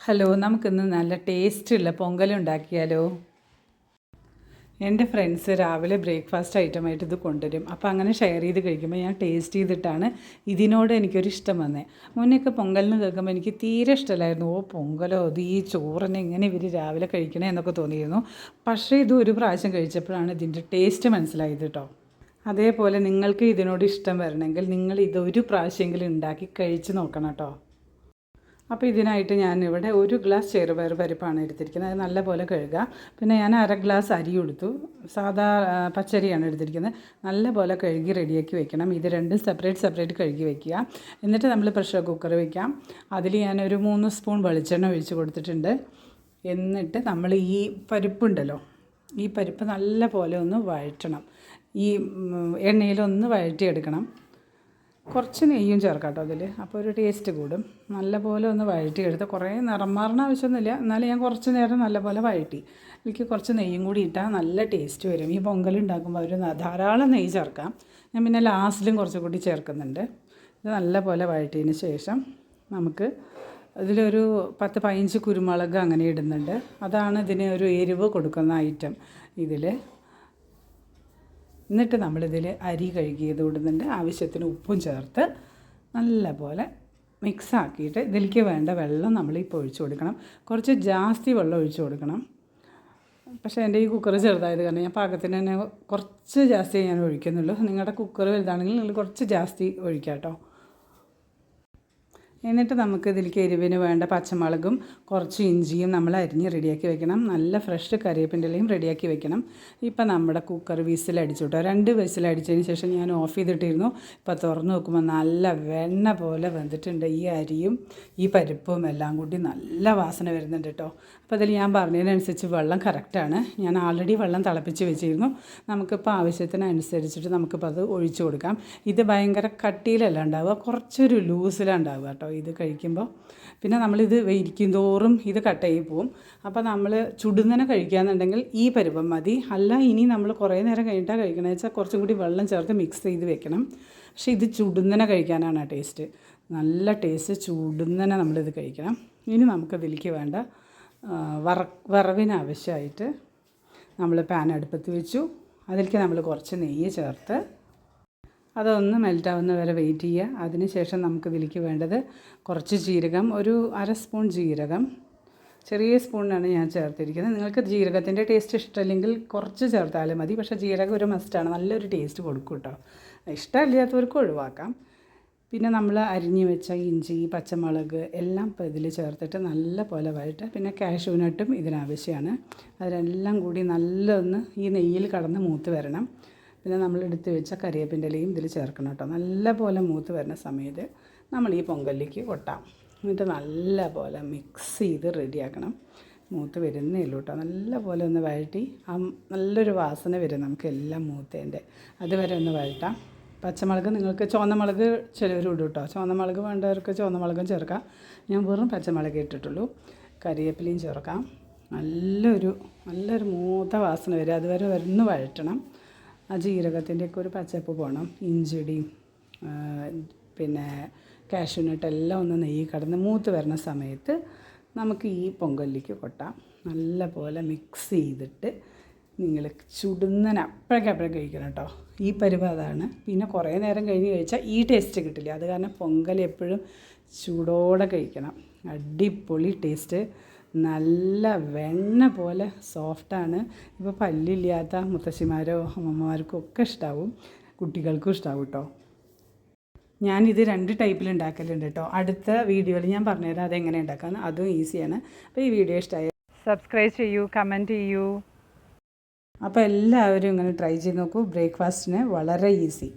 Hello, നമുക്കിന്ന് നല്ല ടേസ്റ്റുള്ള പൊങ്കൽ ഉണ്ടാക്കിയാലോ? എൻ്റെ ഫ്രണ്ട്സ് രാവിലെ ബ്രേക്ക്ഫാസ്റ്റ് ഐറ്റമായിട്ട് ഇത് കൊണ്ടുവരും. അപ്പോൾ അങ്ങനെ ഷെയർ ചെയ്ത് കഴിക്കുമ്പോൾ ഞാൻ ടേസ്റ്റ് ചെയ്തിട്ടാണ് ഇതിനോട് എനിക്കൊരു ഇഷ്ടം വന്നത്. മുന്നേയൊക്കെ പൊങ്കലിന് കേൾക്കുമ്പോൾ എനിക്ക് തീരെ ഇഷ്ടമല്ലായിരുന്നു. പൊങ്കലോ, ഇത് ഈ ചോറിനെ എങ്ങനെ ഇവർ രാവിലെ കഴിക്കണേ എന്നൊക്കെ തോന്നിയിരുന്നു. പക്ഷേ ഇത് ഒരു പ്രാവശ്യം കഴിച്ചപ്പോഴാണ് ഇതിൻ്റെ ടേസ്റ്റ് മനസ്സിലായത് കേട്ടോ. അതേപോലെ നിങ്ങൾക്ക് ഇതിനോട് ഇഷ്ടം വരണമെങ്കിൽ നിങ്ങൾ ഇതൊരു പ്രാവശ്യമെങ്കിലും ഉണ്ടാക്കി കഴിച്ച് നോക്കണം കേട്ടോ. അപ്പോൾ ഇതിനായിട്ട് ഞാനിവിടെ 1 ഗ്ലാസ് ചെറുപയർ പരിപ്പാണ് എടുത്തിരിക്കുന്നത്. അത് നല്ലപോലെ കഴുകുക. പിന്നെ ഞാൻ 1/2 ഗ്ലാസ് അരി എടുത്തു. സാധാ പച്ചരിയാണ് എടുത്തിരിക്കുന്നത്. നല്ലപോലെ കഴുകി റെഡിയാക്കി വെക്കണം. ഇത് രണ്ടും സെപ്പറേറ്റ് കഴുകി വെക്കുക. എന്നിട്ട് നമ്മൾ പ്രഷർ കുക്കർ വയ്ക്കാം. അതിൽ ഞാനൊരു 3 സ്പൂൺ വെളിച്ചെണ്ണ ഒഴിച്ച് കൊടുത്തിട്ടുണ്ട്. എന്നിട്ട് നമ്മൾ ഈ പരിപ്പുണ്ടല്ലോ, ഈ പരിപ്പ് നല്ലപോലെ ഒന്ന് വഴറ്റണം. ഈ എണ്ണയിലൊന്ന് വഴറ്റിയെടുക്കണം. കുറച്ച് നെയ്യും ചേർക്കാം കേട്ടോ അതിൽ, അപ്പോൾ ഒരു ടേസ്റ്റ് കൂടും. നല്ലപോലെ ഒന്ന് വഴറ്റിയെടുത്ത്, കുറേ നിറം മാറണ ആവശ്യമൊന്നുമില്ല, എന്നാലും ഞാൻ കുറച്ച് നേരം നല്ലപോലെ വഴറ്റി. എനിക്ക് കുറച്ച് നെയ്യും കൂടി ഇട്ടാൽ നല്ല ടേസ്റ്റ് വരും. ഈ പൊങ്കൽ ഉണ്ടാക്കുമ്പോൾ ഒരു ധാരാളം നെയ്യ് ചേർക്കാം. ഞാൻ പിന്നെ ലാസ്റ്റിലും കുറച്ച് കൂടി ചേർക്കുന്നുണ്ട്. ഇത് നല്ലപോലെ വഴറ്റിയതിന് ശേഷം നമുക്ക് ഇതിലൊരു 10-15 കുരുമുളക് അങ്ങനെ ഇടുന്നുണ്ട്. അതാണ് ഇതിന് ഒരു എരിവ് കൊടുക്കുന്ന ഐറ്റം ഇതിൽ. എന്നിട്ട് നമ്മളിതിൽ അരി കഴുകിയത് ഇടുന്നുണ്ട്. ആവശ്യത്തിന് ഉപ്പും ചേർത്ത് നല്ലപോലെ മിക്സാക്കിയിട്ട് ഇതിലേക്ക് വേണ്ട വെള്ളം നമ്മളിപ്പോൾ ഒഴിച്ചു കൊടുക്കണം. കുറച്ച് ജാസ്തി വെള്ളം ഒഴിച്ചു കൊടുക്കണം. പക്ഷേ എൻ്റെ ഈ കുക്കർ ചെറുതായത് കാരണം ഞാൻ പാകത്തിന് തന്നെ കുറച്ച് ജാസ്തി ഞാൻ ഒഴിക്കുന്നുള്ളൂ. നിങ്ങളുടെ കുക്കർ വലുതാണെങ്കിൽ നിങ്ങൾ കുറച്ച് ജാസ്തി ഒഴിക്കാം കേട്ടോ. എന്നിട്ട് നമുക്ക് ഇതിലേക്ക് എരിവിന് വേണ്ട പച്ചമുളകും കുറച്ച് ഇഞ്ചിയും നമ്മൾ അരിഞ്ഞ് റെഡിയാക്കി വെക്കണം. നല്ല ഫ്രഷ് കറിവേപ്പിൻ്റെലയും റെഡിയാക്കി വെക്കണം. ഇപ്പം നമ്മുടെ കുക്കർ വിസിലടിച്ചു കേട്ടോ. 2 വിസിലടിച്ചതിന് ശേഷം ഞാൻ ഓഫ് ചെയ്തിട്ടിരുന്നു. ഇപ്പോൾ തുറന്ന് നോക്കുമ്പോൾ നല്ല വെണ്ണ പോലെ വെന്തിട്ടുണ്ട്. ഈ അരിയും ഈ പരിപ്പും എല്ലാം കൂടി നല്ല വാസന വരുന്നുണ്ട് കേട്ടോ. അപ്പോൾ അതിൽ ഞാൻ പറഞ്ഞതിനനുസരിച്ച് വെള്ളം കറക്റ്റാണ്. ഞാൻ ആൾറെഡി വെള്ളം തിളപ്പിച്ച് വെച്ചിരുന്നു. നമുക്കിപ്പോൾ ആവശ്യത്തിനനുസരിച്ചിട്ട് നമുക്കിപ്പോൾ അത് ഒഴിച്ചു കൊടുക്കാം. ഇത് ഭയങ്കര കട്ടിയിലല്ല ഉണ്ടാവുക, കുറച്ചൊരു ലൂസിലാണ് ഉണ്ടാവുക കേട്ടോ ഇത് കഴിക്കുമ്പോൾ. പിന്നെ നമ്മളിത് ഇരിക്കും തോറും ഇത് കട്ടായി പോവും. അപ്പോൾ നമ്മൾ ചുടുന്നനെ കഴിക്കുകയെന്നുണ്ടെങ്കിൽ ഈ പരുവം മതി. അല്ല, ഇനി നമ്മൾ കുറേ നേരം കഴിഞ്ഞിട്ടാണ് കഴിക്കണമെന്ന് വെച്ചാൽ കുറച്ചും കൂടി വെള്ളം ചേർത്ത് മിക്സ് ചെയ്ത് വെക്കണം. പക്ഷേ ഇത് ചുടുന്നനെ കഴിക്കാനാണ് ടേസ്റ്റ്. നല്ല ടേസ്റ്റ് ചുടുന്നനെ നമ്മളിത് കഴിക്കണം. ഇനി നമുക്കതിലേക്ക് വേണ്ട വറവിനാവശ്യമായിട്ട് നമ്മൾ പാൻ അടുപ്പത്ത് വെച്ചു. അതിലേക്ക് നമ്മൾ കുറച്ച് നെയ്യ് ചേർത്ത് അതൊന്ന് മെൽറ്റാവുന്ന വരെ വെയിറ്റ് ചെയ്യുക. അതിന് ശേഷം നമുക്ക് ഇതിലേക്ക് വേണ്ടത് കുറച്ച് ജീരകം, ഒരു 1/2 സ്പൂൺ ജീരകം, ചെറിയ സ്പൂണിനാണ് ഞാൻ ചേർത്തിരിക്കുന്നത്. നിങ്ങൾക്ക് ജീരകത്തിൻ്റെ ടേസ്റ്റ് ഇഷ്ടമല്ലെങ്കിൽ കുറച്ച് ചേർത്താലും മതി. പക്ഷേ ജീരകം ഒരു മസ്റ്റാണ്, നല്ലൊരു ടേസ്റ്റ് കൊടുക്കും കേട്ടോ. ഇഷ്ടമില്ലാത്തവർക്ക് ഒഴിവാക്കാം. പിന്നെ നമ്മൾ അരിഞ്ഞ് വെച്ച ഇഞ്ചി, പച്ചമുളക് എല്ലാം ഇതിൽ ചേർത്തിട്ട് നല്ല പോലെ വഴറ്റുക. പിന്നെ കാഷ്യൂനട്ടും ഇതിനാവശ്യമാണ്. അതിനെല്ലാം കൂടി നല്ലൊന്ന് ഈ നെയ്യിൽ കടന്ന് മൂത്ത് വരണം. പിന്നെ നമ്മൾ എടുത്ത് വെച്ച കറിവേപ്പിൻ്റെലയും ഇതിൽ ചേർക്കണം കേട്ടോ. നല്ല പോലെ മൂത്ത് വരുന്ന സമയത്ത് നമ്മൾ ഈ പൊങ്കലിലേക്ക് കൊട്ടാം. എന്നിട്ട് നല്ല പോലെ മിക്സ് ചെയ്ത് റെഡിയാക്കണം. മൂത്ത് വരുന്നേ ഉള്ളൂ കേട്ടോ. നല്ല പോലെ ഒന്ന് വഴറ്റി നല്ലൊരു വാസന വരും നമുക്ക് എല്ലാം മൂത്തേൻ്റെ. അതുവരെ ഒന്ന് വഴറ്റാം. പച്ചമുളക് നിങ്ങൾക്ക് ചുവന്ന മുളക് ചിലവർ ഇടും കേട്ടോ. ചുവന്ന മുളക് വേണ്ടവർക്ക് ചുവന്ന മുളകും ചേർക്കാം. ഞാൻ വെറും പച്ചമുളക് ഇട്ടിട്ടുള്ളൂ. കറിവേപ്പിലയും ചേർക്കാം. നല്ലൊരു മൂത്ത വാസന വരും. അതുവരെ ഒന്ന് വഴറ്റണം. ആ ജീരകത്തിൻ്റെയൊക്കെ ഒരു പച്ചപ്പ് പോകണം. ഇഞ്ചിടിയും പിന്നെ കാഷ്യൂനട്ടെല്ലാം ഒന്ന് നെയ്യ് കടന്ന് മൂത്ത് വരുന്ന സമയത്ത് നമുക്ക് ഈ പൊങ്കലിലേക്ക് കൊട്ടാം. നല്ല പോലെ മിക്സ് ചെയ്തിട്ട് നിങ്ങൾ ചുടുന്നതിന് അപ്പോഴേക്കപ്പോഴേ കഴിക്കണം കേട്ടോ. ഈ പരുവം അതാണ്. പിന്നെ കുറേ നേരം കഴിഞ്ഞ് കഴിച്ചാൽ ഈ ടേസ്റ്റ് കിട്ടില്ല. അത് കാരണം പൊങ്കൽ എപ്പോഴും ചൂടോടെ കഴിക്കണം. അടിപൊളി ടേസ്റ്റ്, നല്ല വെണ്ണ പോലെ സോഫ്റ്റാണ്. ഇപ്പോൾ പല്ലില്ലാത്ത മുത്തശ്ശിമാരോ അമ്മമാർക്കോ ഒക്കെ ഇഷ്ടാവും, കുട്ടികൾക്കും ഇഷ്ടാവും കേട്ടോ. ഞാനിത് 2 ടൈപ്പിൽ ഉണ്ടാക്കലുണ്ട് കേട്ടോ. അടുത്ത വീഡിയോയിൽ ഞാൻ പറഞ്ഞുതരാം അതെങ്ങനെ ഉണ്ടാക്കാമെന്ന്. അതും ഈസിയാണ്. അപ്പോൾ ഈ വീഡിയോ ഇഷ്ടമായി സബ്സ്ക്രൈബ് ചെയ്യൂ, കമൻറ്റ് ചെയ്യൂ. അപ്പോൾ എല്ലാവരും ഇങ്ങനെ ട്രൈ ചെയ്ത് നോക്കൂ. ബ്രേക്ക്ഫാസ്റ്റിന് വളരെ ഈസി.